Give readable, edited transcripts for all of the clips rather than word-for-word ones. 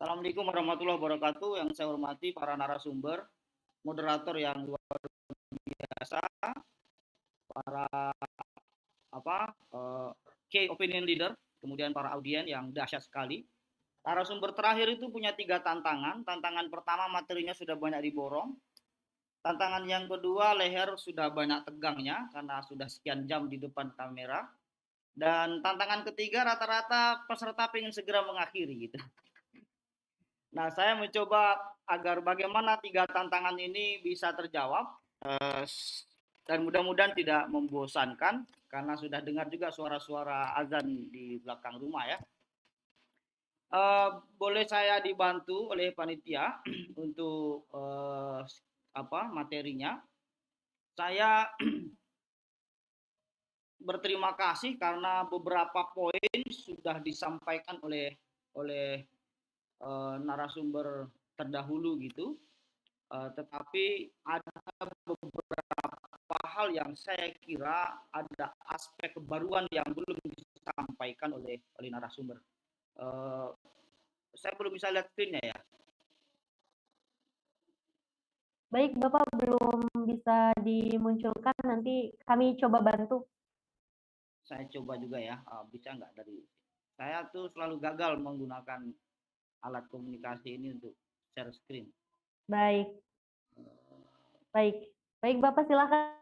Assalamualaikum warahmatullahi wabarakatuh. Yang saya hormati para narasumber, moderator yang luar biasa, para key opinion leader, kemudian para audien yang dahsyat sekali. Narasumber terakhir itu punya 3 tantangan. Tantangan pertama materinya sudah banyak diborong. Tantangan yang kedua leher sudah banyak tegangnya karena sudah sekian jam di depan kamera. Dan tantangan ketiga rata-rata peserta ingin segera mengakhiri gitu. Nah, saya mencoba agar bagaimana 3 tantangan ini bisa terjawab dan mudah-mudahan tidak membosankan karena sudah dengar juga suara-suara azan di belakang rumah ya. Boleh saya dibantu oleh panitia untuk materinya? Saya berterima kasih karena beberapa poin sudah disampaikan oleh narasumber terdahulu gitu. Tetapi ada beberapa hal yang saya kira ada aspek kebaruan yang belum disampaikan oleh narasumber. Saya belum bisa lihat screen-nya ya. Baik, Bapak belum bisa dimunculkan, nanti kami coba bantu. Saya coba juga ya, bisa nggak dari saya tuh selalu gagal menggunakan alat komunikasi ini untuk share screen. Baik, baik, baik Bapak silakan.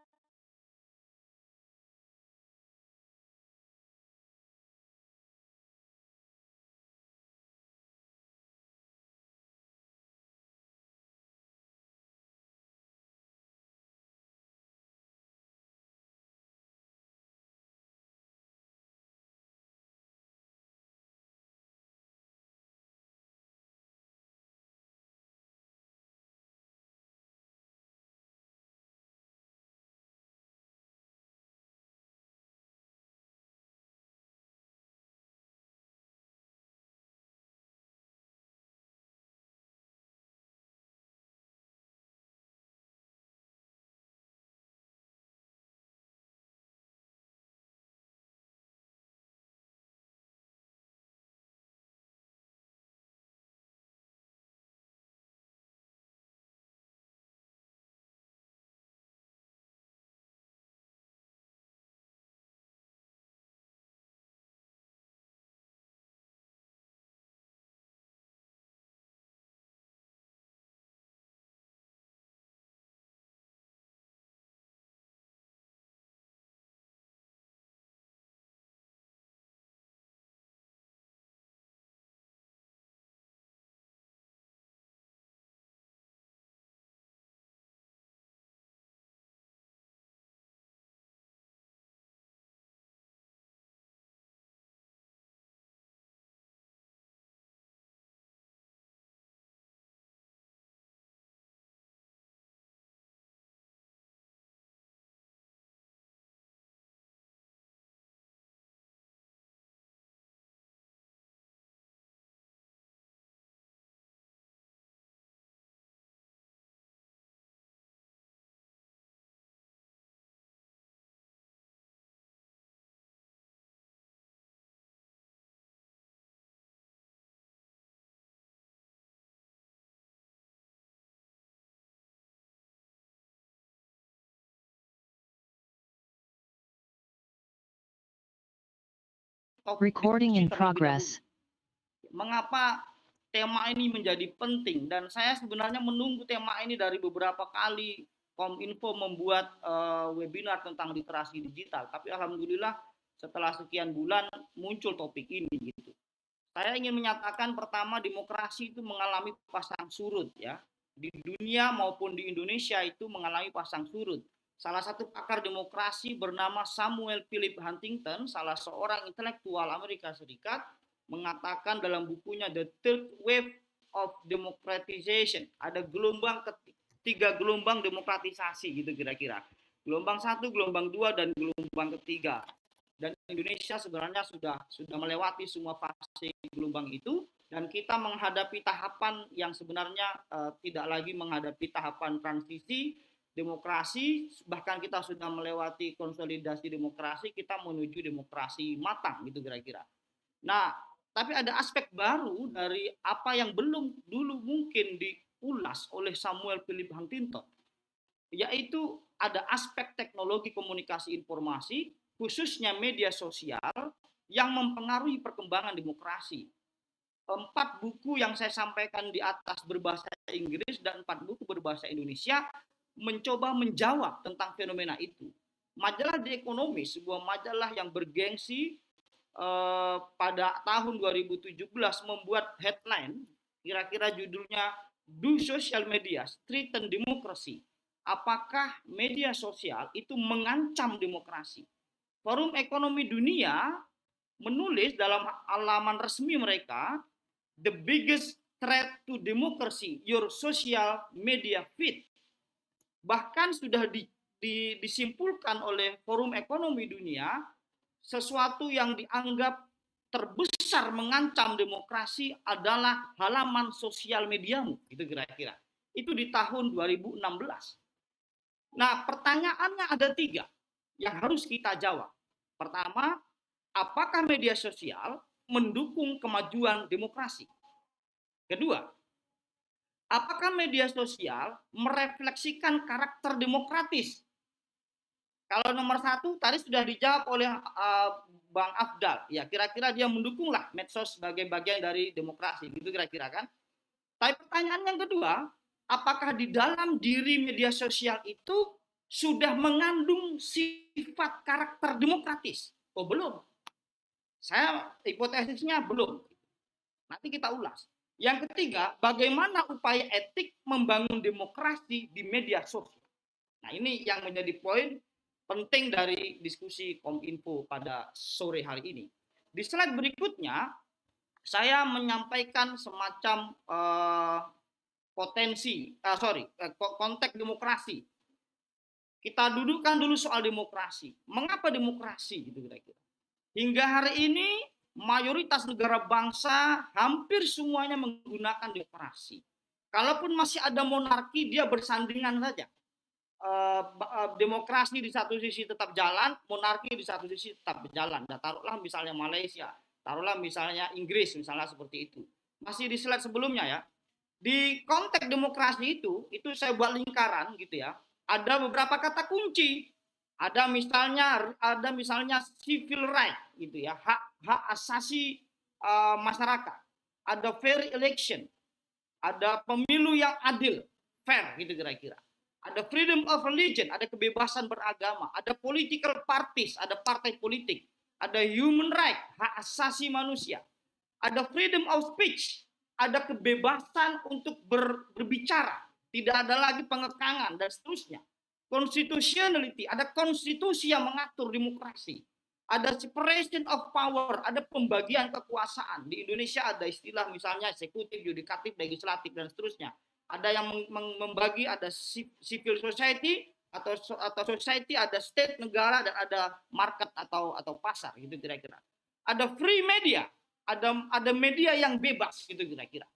Recording in progress. Mengapa tema ini menjadi penting, dan saya sebenarnya menunggu tema ini dari beberapa kali Kominfo membuat webinar tentang literasi digital, tapi alhamdulillah setelah sekian bulan muncul topik ini gitu. Saya ingin menyatakan pertama, demokrasi itu mengalami pasang surut ya. Di dunia maupun di Indonesia itu mengalami pasang surut. Salah satu pakar demokrasi bernama Samuel Philip Huntington, salah seorang intelektual Amerika Serikat, mengatakan dalam bukunya The Third Wave of Democratization, ada tiga gelombang demokratisasi gitu kira-kira. Gelombang 1, gelombang 2, dan gelombang ketiga. Dan Indonesia sebenarnya sudah melewati semua fase gelombang itu, dan kita menghadapi tahapan yang sebenarnya tidak lagi menghadapi tahapan transisi demokrasi, bahkan kita sudah melewati konsolidasi demokrasi, kita menuju demokrasi matang gitu kira-kira. Nah, tapi ada aspek baru dari apa yang belum dulu mungkin diulas oleh Samuel Philip Huntington, yaitu ada aspek teknologi komunikasi informasi, khususnya media sosial, yang mempengaruhi perkembangan demokrasi. 4 buku yang saya sampaikan di atas berbahasa Inggris dan 4 buku berbahasa Indonesia mencoba menjawab tentang fenomena itu. Majalah The Economist, sebuah majalah yang bergengsi, pada tahun 2017 membuat headline, kira-kira judulnya Do Social Media Threaten Democracy? Apakah media sosial itu mengancam demokrasi? Forum Ekonomi Dunia menulis dalam halaman resmi mereka, the biggest threat to democracy, your social media feed. Bahkan sudah disimpulkan oleh Forum Ekonomi Dunia, sesuatu yang dianggap terbesar mengancam demokrasi adalah halaman sosial mediamu, itu kira-kira. Itu di tahun 2016. Nah, pertanyaannya ada 3 yang harus kita jawab. Pertama, apakah media sosial mendukung kemajuan demokrasi? Kedua, apakah media sosial merefleksikan karakter demokratis? Kalau nomor 1 tadi sudah dijawab oleh Bang Afdal, ya kira-kira dia mendukunglah medsos sebagai bagian dari demokrasi, gitu kira-kira kan? Tapi pertanyaan yang kedua, apakah di dalam diri media sosial itu sudah mengandung sifat karakter demokratis? Oh belum. Saya hipotesisnya belum. Nanti kita ulas. Yang ketiga, bagaimana upaya etik membangun demokrasi di media sosial? Nah ini yang menjadi poin penting dari diskusi Kominfo pada sore hari ini. Di slide berikutnya, saya menyampaikan semacam konteks demokrasi. Kita dudukkan dulu soal demokrasi. Mengapa demokrasi? Gitu kira-kira. Hingga hari ini mayoritas negara bangsa hampir semuanya menggunakan demokrasi. Kalaupun masih ada monarki, dia bersandingan saja. Demokrasi di satu sisi tetap jalan, monarki di satu sisi tetap berjalan. Nah, taruhlah misalnya Malaysia, taruhlah misalnya Inggris, misalnya seperti itu. Masih di slide sebelumnya ya. Di konteks demokrasi itu saya buat lingkaran gitu ya. Ada beberapa kata kunci. Ada misalnya civil right gitu ya, hak asasi masyarakat. Ada fair election. Ada pemilu yang adil, fair gitu kira-kira. Ada freedom of religion, ada kebebasan beragama, ada political parties, ada partai politik, ada human right, hak asasi manusia, ada freedom of speech, ada kebebasan untuk berbicara, tidak ada lagi pengekangan dan seterusnya. Constitutionality, ada konstitusi yang mengatur demokrasi. Ada separation of power, ada pembagian kekuasaan. Di Indonesia ada istilah misalnya eksekutif, yudikatif, legislatif dan seterusnya. Ada yang membagi, ada civil society atau society, ada state negara dan ada market atau pasar gitu kira-kira. Ada free media, ada media yang bebas gitu kira-kira.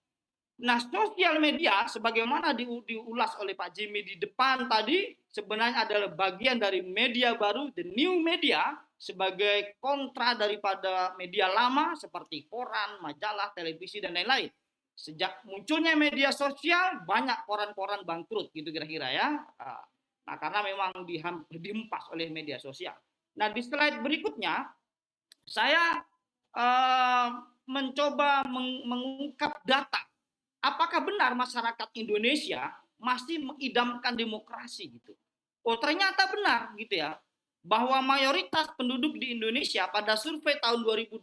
Nah, sosial media sebagaimana diulas oleh Pak Jimmy di depan tadi sebenarnya adalah bagian dari media baru, the new media, sebagai kontra daripada media lama seperti koran, majalah, televisi dan lain-lain. Sejak munculnya media sosial banyak koran-koran bangkrut gitu kira-kira ya. Nah, karena memang dihempas oleh media sosial. Nah, di slide berikutnya saya mencoba mengungkap data. Apakah benar masyarakat Indonesia masih mengidamkan demokrasi gitu? Oh, ternyata benar gitu ya. Bahwa mayoritas penduduk di Indonesia pada survei tahun 2020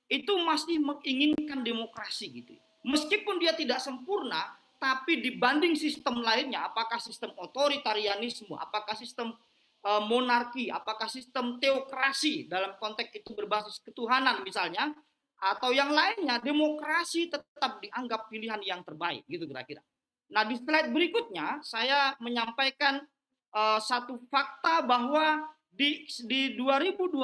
itu masih menginginkan demokrasi gitu. Meskipun dia tidak sempurna, tapi dibanding sistem lainnya, apakah sistem otoritarianisme, apakah sistem monarki, apakah sistem teokrasi dalam konteks itu berbasis ketuhanan misalnya, atau yang lainnya, demokrasi tetap dianggap pilihan yang terbaik gitu kira-kira. Nah, di slide berikutnya saya menyampaikan satu fakta bahwa di 2020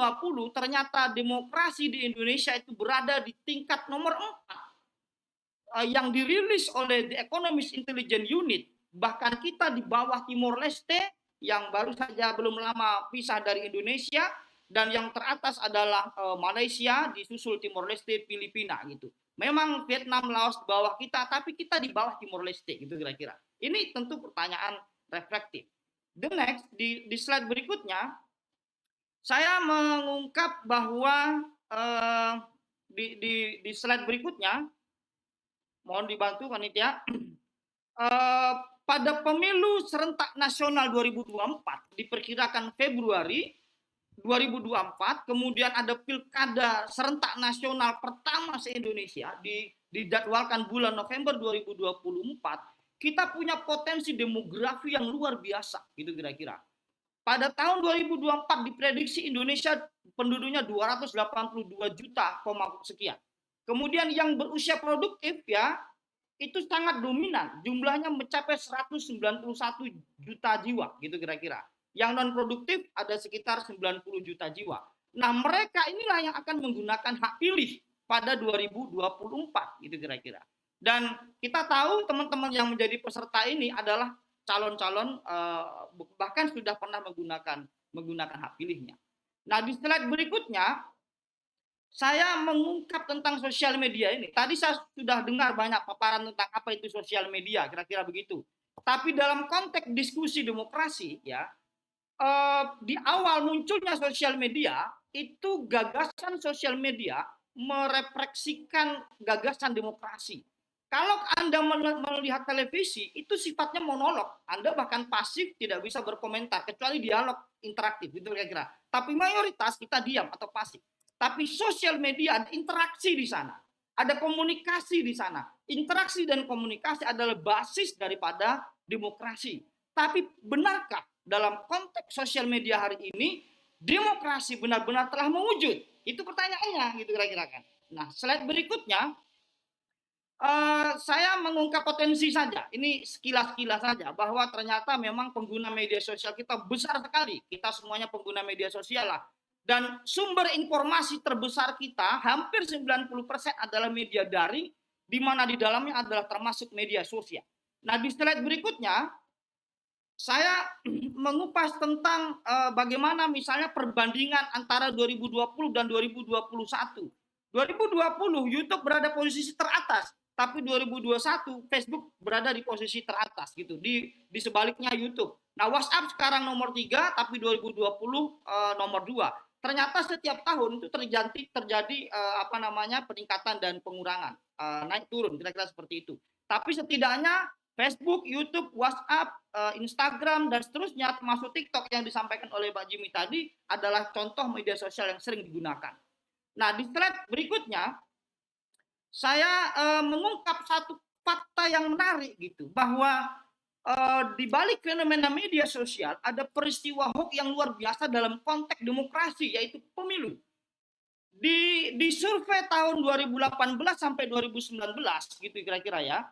ternyata demokrasi di Indonesia itu berada di tingkat nomor 4 yang dirilis oleh The Economist Intelligence Unit. Bahkan kita di bawah Timor Leste yang baru saja belum lama pisah dari Indonesia, dan yang teratas adalah Malaysia, disusul Timor Leste, Filipina gitu. Memang Vietnam, Laos di bawah kita, tapi kita di bawah Timor Leste gitu kira-kira. Ini tentu pertanyaan reflektif. The next di slide berikutnya saya mengungkap bahwa di slide berikutnya, mohon dibantu panitia, pada pemilu serentak nasional 2024 diperkirakan Februari 2024, kemudian ada pilkada serentak nasional pertama se-Indonesia dijadwalkan bulan November 2024, kita punya potensi demografi yang luar biasa gitu kira-kira. Pada tahun 2024 diprediksi Indonesia penduduknya 282 juta, sekian. Kemudian yang berusia produktif ya itu sangat dominan, jumlahnya mencapai 191 juta jiwa gitu kira-kira. Yang non produktif ada sekitar 90 juta jiwa. Nah, mereka inilah yang akan menggunakan hak pilih pada 2024 gitu kira-kira. Dan kita tahu teman-teman yang menjadi peserta ini adalah calon-calon bahkan sudah pernah menggunakan hak pilihnya. Nah, di slide berikutnya saya mengungkap tentang sosial media ini. Tadi saya sudah dengar banyak paparan tentang apa itu sosial media, kira-kira begitu. Tapi dalam konteks diskusi demokrasi ya, di awal munculnya sosial media itu gagasan sosial media merefleksikan gagasan demokrasi. Kalau Anda melihat televisi, itu sifatnya monolog. Anda bahkan pasif, tidak bisa berkomentar, kecuali dialog interaktif, gitu kira-kira. Tapi mayoritas kita diam atau pasif. Tapi sosial media ada interaksi di sana. Ada komunikasi di sana. Interaksi dan komunikasi adalah basis daripada demokrasi. Tapi benarkah dalam konteks sosial media hari ini, demokrasi benar-benar telah mewujud? Itu pertanyaannya, gitu kira-kira kan. Nah, slide berikutnya, saya mengungkap potensi saja, ini sekilas-kilas saja, bahwa ternyata memang pengguna media sosial kita besar sekali. Kita semuanya pengguna media sosial lah. Dan sumber informasi terbesar kita, hampir 90% adalah media daring, di mana di dalamnya adalah termasuk media sosial. Nah, di slide berikutnya, saya mengupas tentang bagaimana misalnya perbandingan antara 2020 dan 2021. 2020 YouTube berada posisi teratas, tapi 2021 Facebook berada di posisi teratas gitu, di sebaliknya YouTube. Nah, WhatsApp sekarang nomor 3, tapi 2020 nomor 2. Ternyata setiap tahun itu terjadi peningkatan dan pengurangan, naik turun kira-kira seperti itu. Tapi setidaknya Facebook, YouTube, WhatsApp, Instagram dan seterusnya termasuk TikTok yang disampaikan oleh Pak Jimmy tadi adalah contoh media sosial yang sering digunakan. Nah, di slide berikutnya saya mengungkap satu fakta yang menarik gitu, bahwa di balik fenomena media sosial ada peristiwa hoax yang luar biasa dalam konteks demokrasi, yaitu pemilu. Di survei tahun 2018 sampai 2019 gitu kira-kira ya,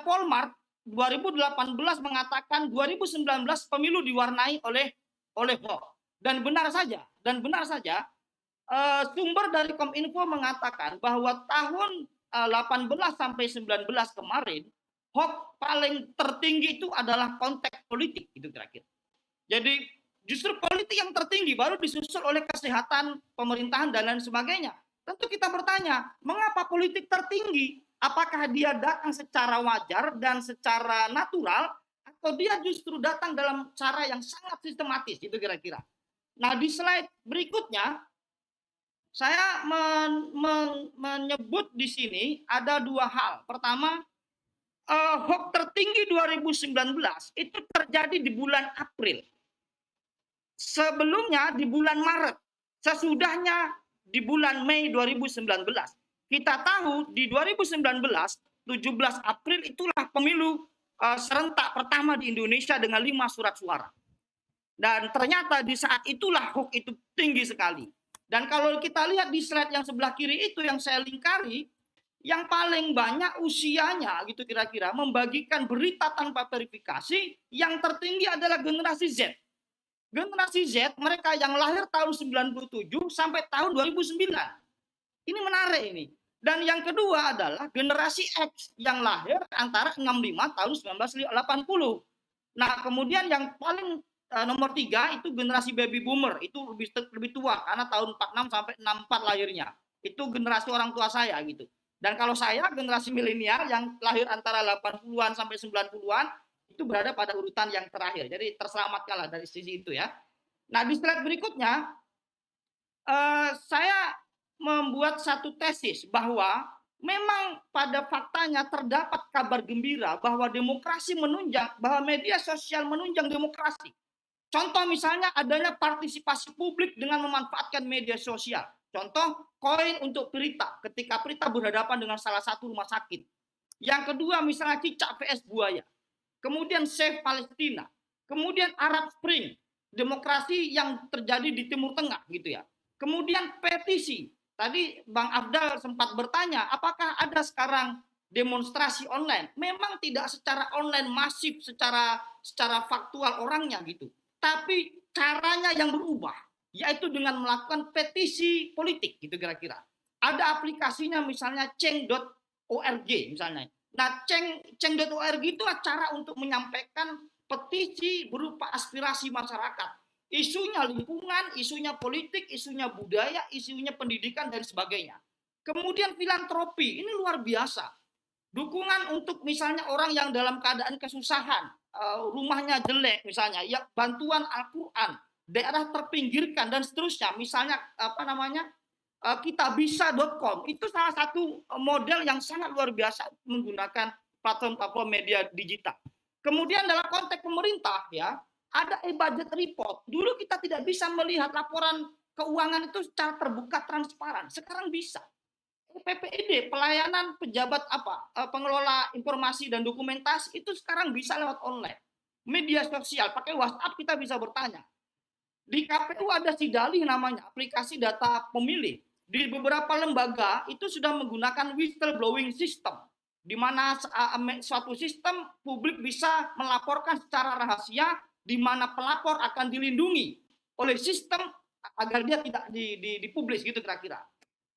Polmark 2018 mengatakan 2019 pemilu diwarnai oleh hoax. Dan benar saja sumber dari Kominfo mengatakan bahwa tahun 18 sampai 19 kemarin hoax paling tertinggi itu adalah konteks politik itu kira-kira. Jadi justru politik yang tertinggi, baru disusul oleh kesehatan, pemerintahan dan lain sebagainya. Tentu kita bertanya, mengapa politik tertinggi? Apakah dia datang secara wajar dan secara natural, atau dia justru datang dalam cara yang sangat sistematis itu kira-kira. Nah, di slide berikutnya saya menyebut di sini ada dua hal. Pertama, hoax tertinggi 2019 itu terjadi di bulan April. Sebelumnya di bulan Maret, sesudahnya di bulan Mei 2019. Kita tahu di 2019, 17 April itulah pemilu serentak pertama di Indonesia dengan 5 surat suara. Dan ternyata di saat itulah hoax itu tinggi sekali. Dan kalau kita lihat di slide yang sebelah kiri itu yang saya lingkari, yang paling banyak usianya gitu kira-kira membagikan berita tanpa verifikasi, yang tertinggi adalah generasi Z. Generasi Z, mereka yang lahir tahun 97 sampai tahun 2009. Ini menarik ini. Dan yang kedua adalah generasi X yang lahir antara 65 tahun 1980. Nah, kemudian yang paling nomor 3 itu generasi baby boomer, itu lebih tua karena tahun 46 sampai 64 lahirnya. Itu generasi orang tua saya gitu. Dan kalau saya generasi milenial yang lahir antara 80-an sampai 90-an itu berada pada urutan yang terakhir. Jadi terselamatkanlah dari sisi itu ya. Nah, di slide berikutnya saya membuat satu tesis bahwa memang pada faktanya terdapat kabar gembira bahwa demokrasi menunjang, bahwa media sosial menunjang demokrasi. Contoh misalnya adanya partisipasi publik dengan memanfaatkan media sosial. Contoh koin untuk Prita ketika Prita berhadapan dengan salah satu rumah sakit. Yang kedua misalnya cicak vs buaya. Kemudian Save Palestina. Kemudian Arab Spring, demokrasi yang terjadi di Timur Tengah gitu ya. Kemudian petisi. Tadi Bang Afdal sempat bertanya, apakah ada sekarang demonstrasi online? Memang tidak secara online masif, secara faktual orangnya gitu. Tapi caranya yang berubah, yaitu dengan melakukan petisi politik gitu kira-kira. Ada aplikasinya misalnya ceng.org misalnya. Nah, ceng.org itu cara untuk menyampaikan petisi berupa aspirasi masyarakat. Isunya lingkungan, isunya politik, isunya budaya, isunya pendidikan, dan sebagainya. Kemudian filantropi, ini luar biasa. Dukungan untuk misalnya orang yang dalam keadaan kesusahan, rumahnya jelek misalnya, ya bantuan Al-Quran, daerah terpinggirkan, dan seterusnya. Misalnya, kitabisa.com, itu salah satu model yang sangat luar biasa menggunakan platform-platform media digital. Kemudian dalam konteks pemerintah ya, ada e-budget report. Dulu kita tidak bisa melihat laporan keuangan itu secara terbuka transparan. Sekarang bisa. PPID, pelayanan pejabat pengelola informasi dan dokumentasi itu sekarang bisa lewat online. Media sosial, pakai WhatsApp kita bisa bertanya. Di KPU ada Sidalih namanya, aplikasi data pemilih. Di beberapa lembaga itu sudah menggunakan whistleblowing system, di mana suatu sistem publik bisa melaporkan secara rahasia, di mana pelapor akan dilindungi oleh sistem agar dia tidak dipublis gitu kira-kira.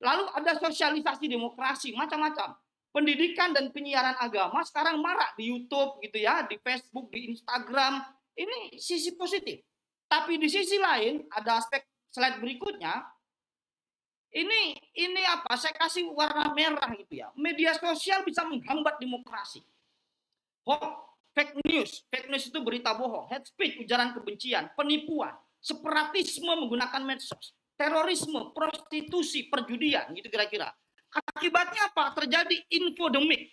Lalu ada sosialisasi demokrasi macam-macam. Pendidikan dan penyiaran agama sekarang marak di YouTube gitu ya, di Facebook, di Instagram. Ini sisi positif. Tapi di sisi lain ada aspek slide berikutnya. Ini apa? Saya kasih warna merah gitu ya. Media sosial bisa menghambat demokrasi. Hoax, fake news itu berita bohong, hate speech, ujaran kebencian, penipuan, separatisme menggunakan medsos, terorisme, prostitusi, perjudian gitu kira-kira. Akibatnya apa? Terjadi infodemik,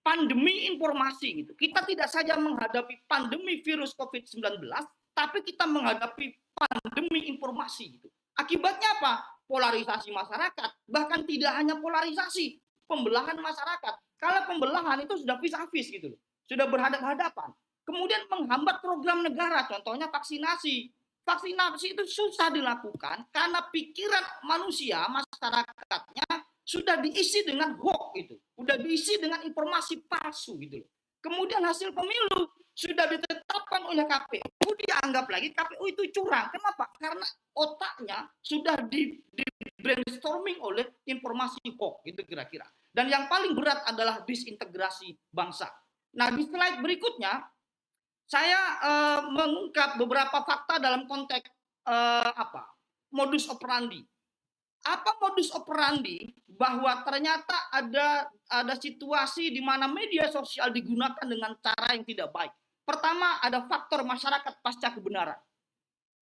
pandemi informasi gitu. Kita tidak saja menghadapi pandemi virus COVID-19, tapi kita menghadapi pandemi informasi gitu. Akibatnya apa? Polarisasi masyarakat, bahkan tidak hanya polarisasi, pembelahan masyarakat. Kalau pembelahan itu sudah vis-a-vis gitu loh. Sudah berhadapan-hadapan. Kemudian menghambat program negara, contohnya vaksinasi. Vaksinasi itu susah dilakukan karena pikiran manusia, masyarakatnya sudah diisi dengan hoax gitu. Sudah diisi dengan informasi palsu gitu. Kemudian hasil pemilu sudah ditetapkan oleh KPU, dianggap lagi KPU itu curang. Kenapa? Karena otaknya sudah di brainstorming oleh informasi hoax gitu kira-kira. Dan yang paling berat adalah disintegrasi bangsa. Nah, di slide berikutnya saya mengungkap beberapa fakta dalam konteks modus operandi. Apa modus operandi? Bahwa ternyata ada situasi di mana media sosial digunakan dengan cara yang tidak baik. Pertama, ada faktor masyarakat pasca kebenaran.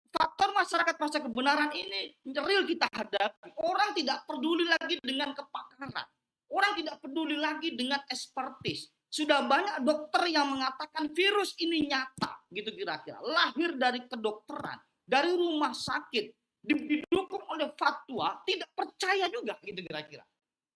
Faktor masyarakat pasca kebenaran ini real kita hadapi. Orang tidak peduli lagi dengan kepakaran. Orang tidak peduli lagi dengan expertise. Sudah banyak dokter yang mengatakan virus ini nyata, gitu kira-kira. Lahir dari kedokteran, dari rumah sakit, didukung oleh fatwa, tidak percaya juga, gitu kira-kira.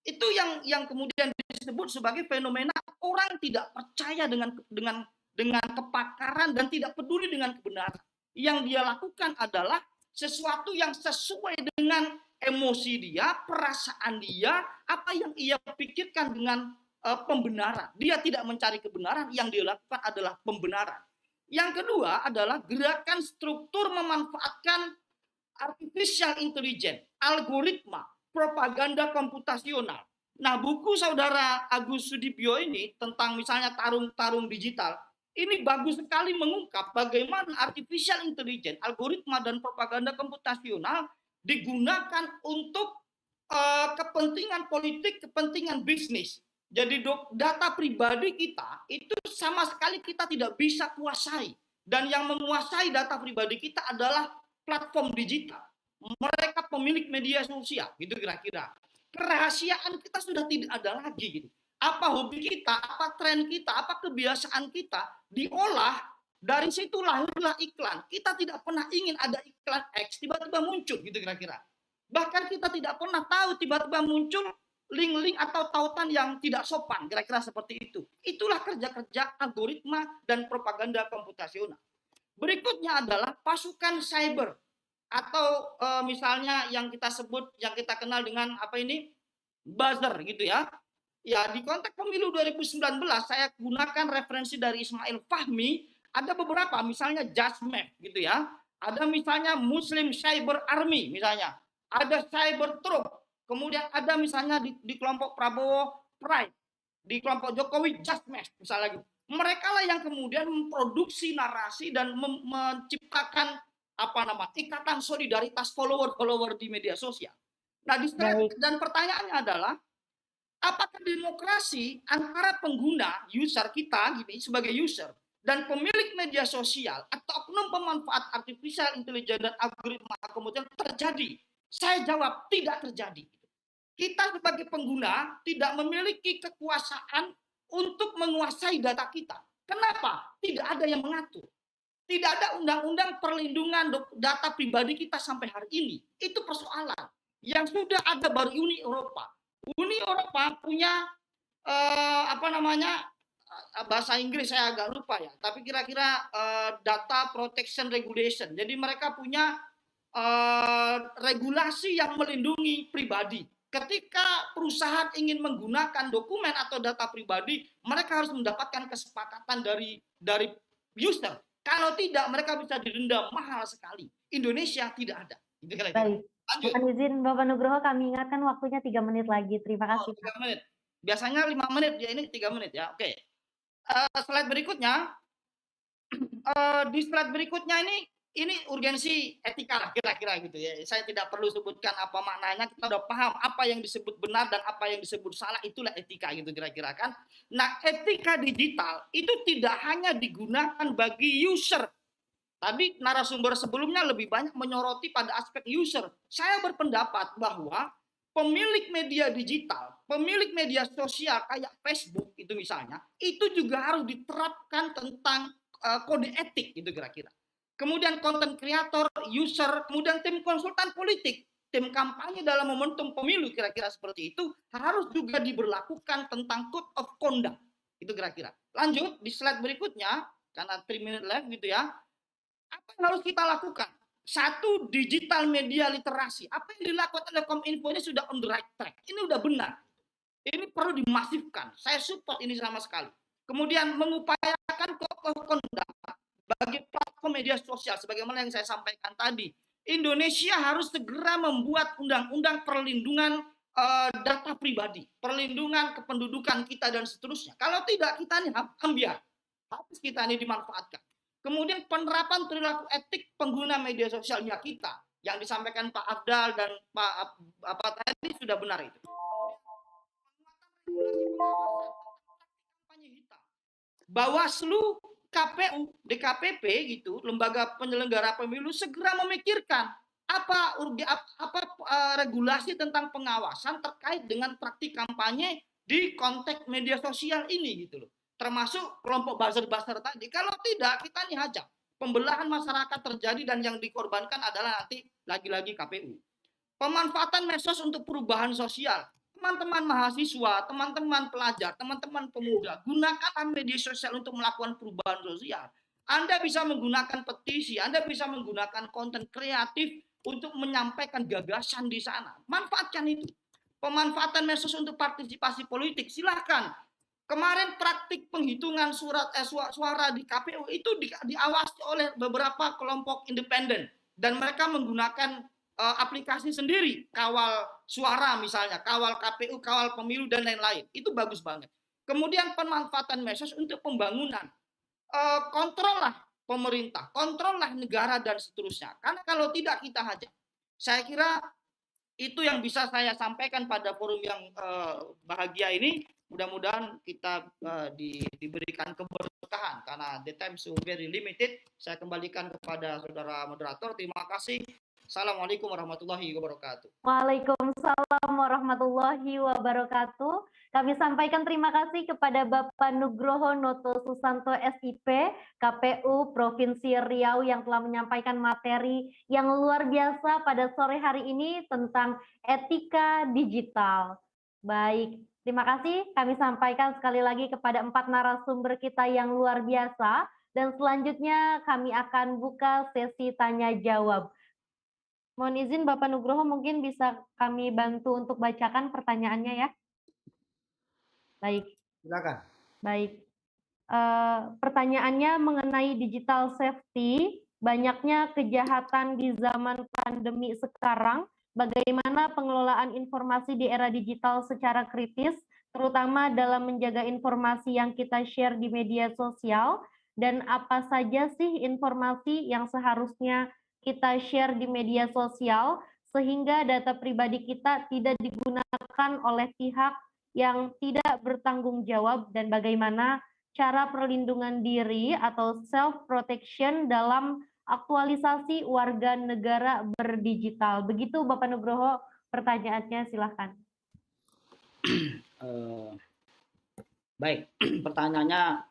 Itu yang kemudian disebut sebagai fenomena orang tidak percaya dengan kepakaran dan tidak peduli dengan kebenaran. Yang dia lakukan adalah sesuatu yang sesuai dengan emosi dia, perasaan dia, apa yang ia pikirkan dengan pembenaran. Dia tidak mencari kebenaran, yang dia lakukan adalah pembenaran. Yang kedua adalah gerakan struktur memanfaatkan artificial intelligence, algoritma, propaganda komputasional. Nah, buku saudara Agus Sudibyo ini tentang misalnya tarung-tarung digital, ini bagus sekali mengungkap bagaimana artificial intelligence, algoritma dan propaganda komputasional digunakan untuk kepentingan politik, kepentingan bisnis. Jadi data pribadi kita itu sama sekali kita tidak bisa kuasai. Dan yang menguasai data pribadi kita adalah platform digital. Mereka pemilik media sosial, gitu kira-kira. Kerahasiaan kita sudah tidak ada lagi, gitu. Apa hobi kita, apa tren kita, apa kebiasaan kita diolah, dari situ lahirlah iklan. Kita tidak pernah ingin ada iklan X tiba-tiba muncul, gitu kira-kira. Bahkan kita tidak pernah tahu tiba-tiba muncul link-link atau tautan yang tidak sopan, kira-kira seperti itu. Itulah kerja-kerja algoritma dan propaganda komputasional. Berikutnya adalah pasukan cyber atau misalnya yang kita sebut, yang kita kenal dengan apa ini, buzzer gitu ya. Ya, di konteks pemilu 2019 saya gunakan referensi dari Ismail Fahmi, ada beberapa misalnya Jasmap gitu ya. Ada misalnya Muslim Cyber Army misalnya. Ada Cyber Troop. Kemudian ada misalnya di kelompok Prabowo Pride, di kelompok Jokowi Jasmap misalnya gitu. Mereka lah yang kemudian memproduksi narasi dan menciptakan apa nama ikatan solidaritas follower-follower di media sosial. Nah, dan pertanyaannya adalah apakah demokrasi antara pengguna user kita gini sebagai user dan pemilik media sosial atau oknum pemanfaat artificial intelligence dan algoritma kemudian terjadi? Saya jawab tidak terjadi. Kita sebagai pengguna tidak memiliki kekuasaan untuk menguasai data kita. Kenapa? Tidak ada yang mengatur. Tidak ada undang-undang perlindungan data pribadi kita sampai hari ini. Itu persoalan. Yang sudah ada baru Uni Eropa. Uni Eropa punya apa namanya, bahasa Inggris saya agak lupa ya, tapi kira-kira data protection regulation. Jadi mereka punya regulasi yang melindungi pribadi. Ketika perusahaan ingin menggunakan dokumen atau data pribadi, mereka harus mendapatkan kesepakatan dari user. Kalau tidak, mereka bisa didenda mahal sekali. Indonesia tidak ada. Baik. Mohon izin Bapak Nugroho, kami ingatkan waktunya 3 menit lagi. Terima kasih. 3 menit. Biasanya 5 menit, ya ini 3 menit ya. Oke. Slide berikutnya. Di slide berikutnya ini urgensi etika lah kira-kira gitu ya. Saya tidak perlu sebutkan apa maknanya, kita udah paham apa yang disebut benar dan apa yang disebut salah, itulah etika gitu kira-kira kan. Nah, etika digital itu tidak hanya digunakan bagi user. Tadi narasumber sebelumnya lebih banyak menyoroti pada aspek user. Saya berpendapat bahwa pemilik media digital, pemilik media sosial kayak Facebook itu misalnya, itu juga harus diterapkan tentang kode etik gitu kira-kira. Kemudian konten kreator, user, kemudian tim konsultan politik, tim kampanye dalam momentum pemilu kira-kira seperti itu harus juga diberlakukan tentang code of conduct. Itu kira-kira. Lanjut di slide berikutnya, karena 3 minute left gitu ya. Apa yang harus kita lakukan? Satu, digital media literasi. Apa yang dilakukan oleh Kominfo ini sudah on the right track. Ini udah benar. Ini perlu dimasifkan. Saya support ini sama sekali. Kemudian mengupayakan code of conduct bagi platform media sosial sebagaimana yang saya sampaikan tadi. Indonesia harus segera membuat undang-undang perlindungan data pribadi, perlindungan kependudukan kita dan seterusnya. Kalau tidak, kita ini ambiar. Habis kita ini dimanfaatkan. Kemudian penerapan perilaku etik pengguna media sosialnya kita yang disampaikan Pak Afdal dan Pak apa tadi sudah benar itu. Kampanye hitam. Bawaslu, KPU, DKPP gitu, lembaga penyelenggara pemilu segera memikirkan apa regulasi tentang pengawasan terkait dengan praktik kampanye di konteks media sosial ini gitu loh. Termasuk kelompok buzzer-buzzer tadi. Kalau tidak, kita nih hajak. Pembelahan masyarakat terjadi dan yang dikorbankan adalah nanti lagi-lagi KPU. Pemanfaatan medsos untuk perubahan sosial. Teman-teman mahasiswa, teman-teman pelajar, teman-teman pemuda, gunakan media sosial untuk melakukan perubahan sosial. Anda bisa menggunakan petisi, Anda bisa menggunakan konten kreatif untuk menyampaikan gagasan di sana. Manfaatkan itu. Pemanfaatan medsos untuk partisipasi politik, silahkan. Kemarin praktik penghitungan suara di KPU itu diawasi oleh beberapa kelompok independen dan mereka menggunakan aplikasi sendiri, kawal suara misalnya, kawal KPU, kawal pemilu dan lain-lain. Itu bagus banget. Kemudian pemanfaatan medsos untuk pembangunan. kontrollah pemerintah, kontrollah negara dan seterusnya. Karena kalau tidak kita hajar. Saya kira itu yang bisa saya sampaikan pada forum yang bahagia ini. Mudah-mudahan kita diberikan keberkahan karena the time so very limited. Saya kembalikan kepada saudara moderator. Terima kasih. Assalamualaikum warahmatullahi wabarakatuh. Waalaikumsalam warahmatullahi wabarakatuh. Kami sampaikan terima kasih kepada Bapak Nugroho Noto Susanto SIP, KPU Provinsi Riau yang telah menyampaikan materi yang luar biasa pada sore hari ini tentang etika digital. Baik, terima kasih kami sampaikan sekali lagi kepada 4 narasumber kita yang luar biasa. Dan selanjutnya kami akan buka sesi tanya jawab. Mohon izin Bapak Nugroho mungkin bisa kami bantu untuk bacakan pertanyaannya ya. Baik. Silakan. Baik. Pertanyaannya mengenai digital safety, banyaknya kejahatan di zaman pandemi sekarang, bagaimana pengelolaan informasi di era digital secara kritis, terutama dalam menjaga informasi yang kita share di media sosial, dan apa saja sih informasi yang seharusnya kita share di media sosial, sehingga data pribadi kita tidak digunakan oleh pihak yang tidak bertanggung jawab, dan bagaimana cara perlindungan diri atau self-protection dalam aktualisasi warga negara berdigital. Begitu Bapak Nugroho pertanyaannya, silahkan. Baik, pertanyaannya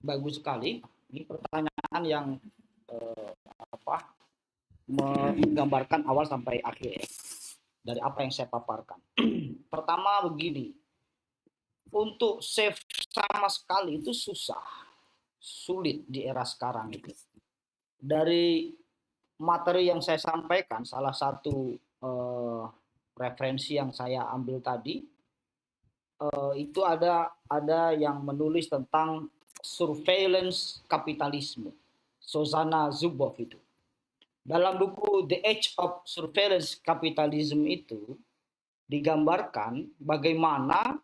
bagus sekali. Ini pertanyaan yang menggambarkan awal sampai akhir ya, dari apa yang saya paparkan. Pertama begini, untuk safe sama sekali itu sulit di era sekarang itu. Dari materi yang saya sampaikan, salah satu referensi yang saya ambil tadi, itu ada yang menulis tentang surveillance kapitalisme, Zsuzsanna Zuboff itu. Dalam buku The Age of Surveillance Capitalism itu digambarkan bagaimana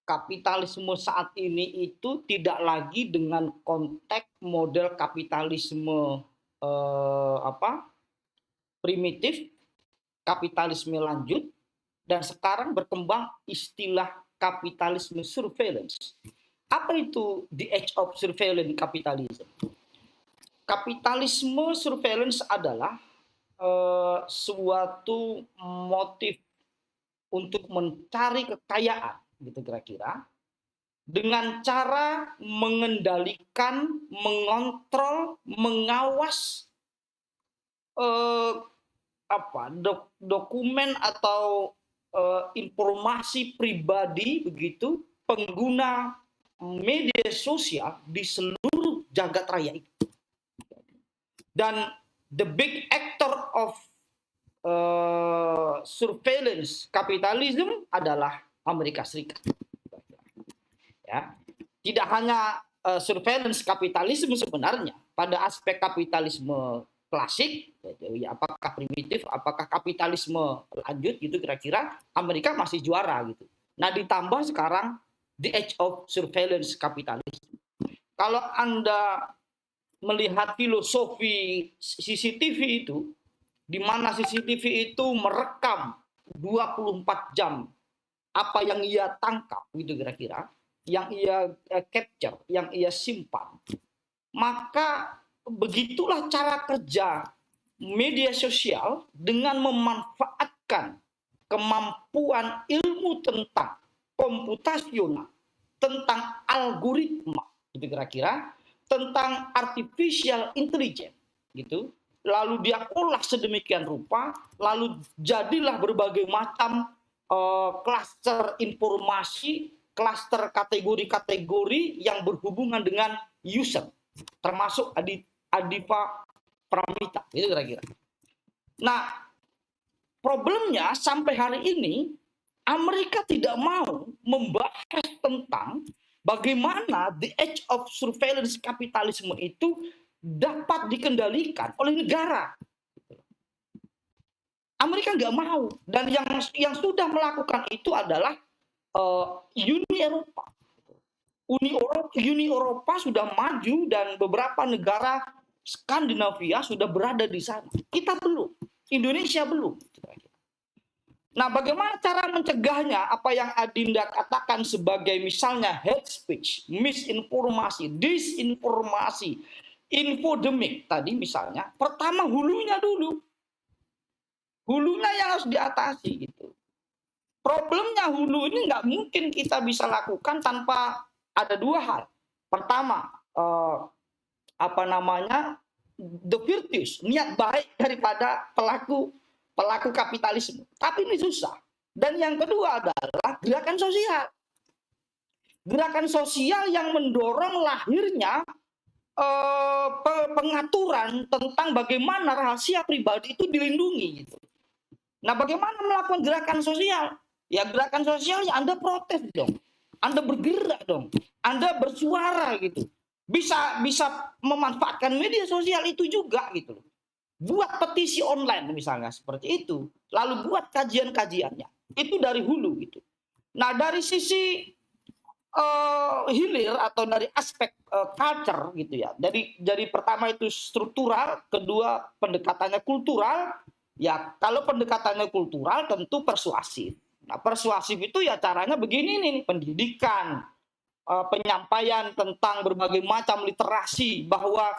kapitalisme saat ini itu tidak lagi dengan konteks model kapitalisme primitif, kapitalisme lanjut, dan sekarang berkembang istilah kapitalisme surveillance. Apa itu the age of surveillance capitalism? Kapitalisme surveillance adalah suatu motif untuk mencari kekayaan, gitu kira-kira, dengan cara mengendalikan, mengontrol, mengawas dokumen atau informasi pribadi begitu pengguna media sosial di seluruh jagat raya itu. Dan the big actor of surveillance capitalism adalah Amerika Serikat. Ya. Tidak hanya surveillance kapitalisme sebenarnya, pada aspek kapitalisme klasik, ya, apakah primitif, apakah kapitalisme lanjut gitu kira-kira, Amerika masih juara gitu. Nah ditambah sekarang the age of surveillance capitalism. Kalau Anda melihat filosofi CCTV itu, di mana CCTV itu merekam 24 jam apa yang ia tangkap gitu kira-kira, yang ia capture, yang ia simpan, maka begitulah cara kerja media sosial dengan memanfaatkan kemampuan ilmu tentang komputasional, tentang algoritma gitu kira-kira, tentang artificial intelligence gitu, lalu dia olah sedemikian rupa, lalu jadilah berbagai macam klaster informasi, klaster kategori-kategori yang berhubungan dengan user, termasuk Adipa Pramita, itu kira-kira. Nah, problemnya sampai hari ini Amerika tidak mau membahas tentang bagaimana the age of surveillance kapitalisme itu dapat dikendalikan oleh negara. Amerika nggak mau, dan yang sudah melakukan itu adalah Uni Eropa. Uni Eropa sudah maju dan beberapa negara Skandinavia sudah berada di sana. Kita belum, Indonesia belum. Nah, bagaimana cara mencegahnya? Apa yang Adinda katakan sebagai misalnya hate speech, misinformasi, disinformasi, infodemik tadi misalnya. Pertama hulunya dulu. Hulunya yang harus diatasi gitu. Problemnya hulu ini nggak mungkin kita bisa lakukan tanpa ada dua hal. Pertama, apa namanya, the virtues, niat baik daripada pelaku kapitalisme. Tapi ini susah. Dan yang kedua adalah gerakan sosial. Gerakan sosial yang mendorong lahirnya pengaturan tentang bagaimana rahasia pribadi itu dilindungi gitu. Nah, bagaimana melakukan gerakan sosial? Ya gerakan sosial ya Anda protes dong. Anda bergerak dong. Anda bersuara gitu. Bisa memanfaatkan media sosial itu juga gitu. Buat petisi online misalnya seperti itu. Lalu buat kajian-kajiannya. Itu dari hulu gitu. Nah, dari sisi hilir atau dari aspek culture gitu ya. Jadi pertama itu struktural, kedua pendekatannya kultural. Ya, kalau pendekatannya kultural tentu persuasif. Nah, persuasif itu ya caranya begini nih, pendidikan, penyampaian tentang berbagai macam literasi, bahwa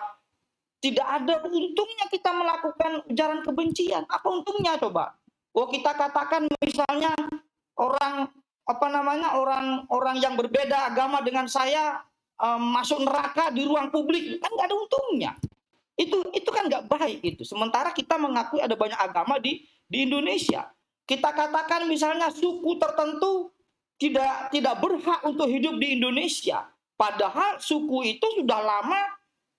tidak ada untungnya kita melakukan ujaran kebencian. Apa untungnya coba? Oh, kita katakan misalnya orang orang yang berbeda agama dengan saya masuk neraka di ruang publik, kan nggak ada untungnya. Itu kan nggak baik itu. Sementara kita mengakui ada banyak agama di Indonesia. Kita katakan misalnya suku tertentu tidak berhak untuk hidup di Indonesia, padahal suku itu sudah lama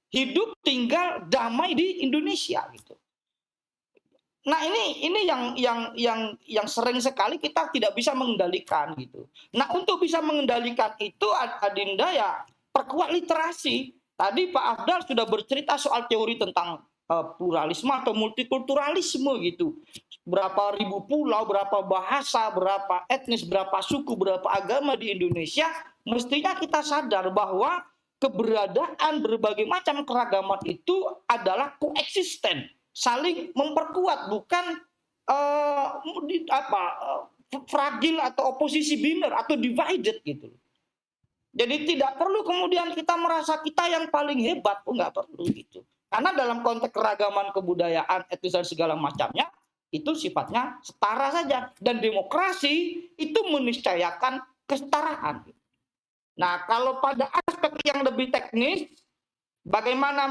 hidup tinggal damai di Indonesia gitu. Nah, ini yang sering sekali kita tidak bisa mengendalikan gitu. Nah, untuk bisa mengendalikan itu Adinda ya perkuat literasi. Tadi Pak Afdal sudah bercerita soal teori tentang pluralisme atau multikulturalisme gitu. Berapa ribu pulau, berapa bahasa, berapa etnis, berapa suku, berapa agama di Indonesia, mestinya kita sadar bahwa keberadaan berbagai macam keragaman itu adalah koeksisten, saling memperkuat, bukan fragil atau oposisi biner atau divided gitu. Jadi tidak perlu kemudian kita merasa kita yang paling hebat, nggak perlu gitu. Karena dalam konteks keragaman kebudayaan, etnis dan segala macamnya itu sifatnya setara saja, dan demokrasi itu meniscayakan kesetaraan. Nah, kalau pada aspek yang lebih teknis, bagaimana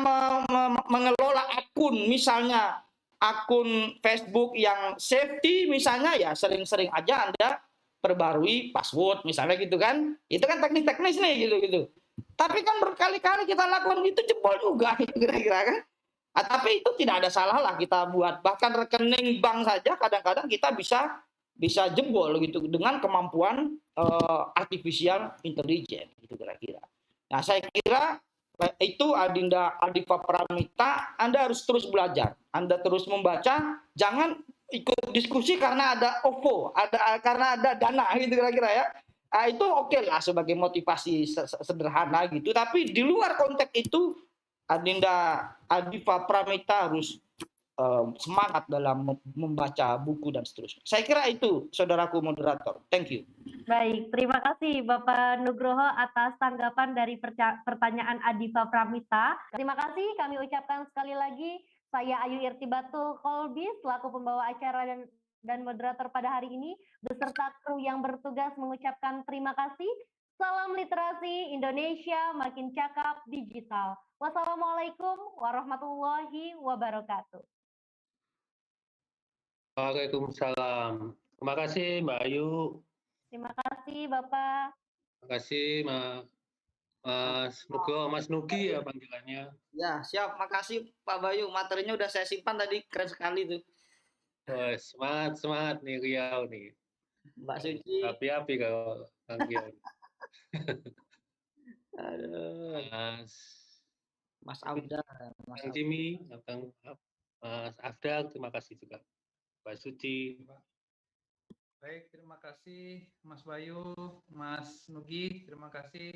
mengelola akun, misalnya akun Facebook yang safety misalnya, ya sering-sering aja Anda perbarui password misalnya gitu kan. Itu kan teknis-teknis nih gitu. Tapi kan berkali-kali kita lakukan itu jebol juga kira-kira kan. Tapi itu tidak ada salah lah kita buat. Bahkan rekening bank saja kadang-kadang kita bisa jebol gitu dengan kemampuan artificial intelligence gitu kira-kira. Nah, saya kira itu Adinda Adifa Pramita, Anda harus terus belajar, Anda terus membaca, jangan ikut diskusi karena ada OVO, karena ada dana gitu kira-kira ya. Nah, itu oke lah sebagai motivasi sederhana gitu, tapi di luar konteks itu Adinda Adifa Pramita harus semangat dalam membaca buku dan seterusnya. Saya kira itu, saudaraku moderator. Thank you. Baik, terima kasih Bapak Nugroho atas tanggapan dari pertanyaan Adifa Pramita. Terima kasih kami ucapkan sekali lagi. Saya Ayu Irtibatul Kolbi selaku pembawa acara dan moderator pada hari ini beserta kru yang bertugas mengucapkan terima kasih. Salam literasi Indonesia makin cakap digital. Wassalamualaikum warahmatullahi wabarakatuh. Waalaikumsalam. Terima kasih Mbak Ayu. Terima kasih Bapak. Terima kasih Mas Nugi ya panggilannya. Ya, siap. Makasih Pak Bayu. Materinya udah saya simpan tadi, keren sekali tuh. Oh, semangat nih Riau nih. Mbak Suci. Api-api kalau panggil. Aduh. Mas Afdal. Mas Jimmy, Mas Afdal, terima kasih juga. Mbak Suci. Baik, terima kasih Mas Bayu, Mas Nugi, terima kasih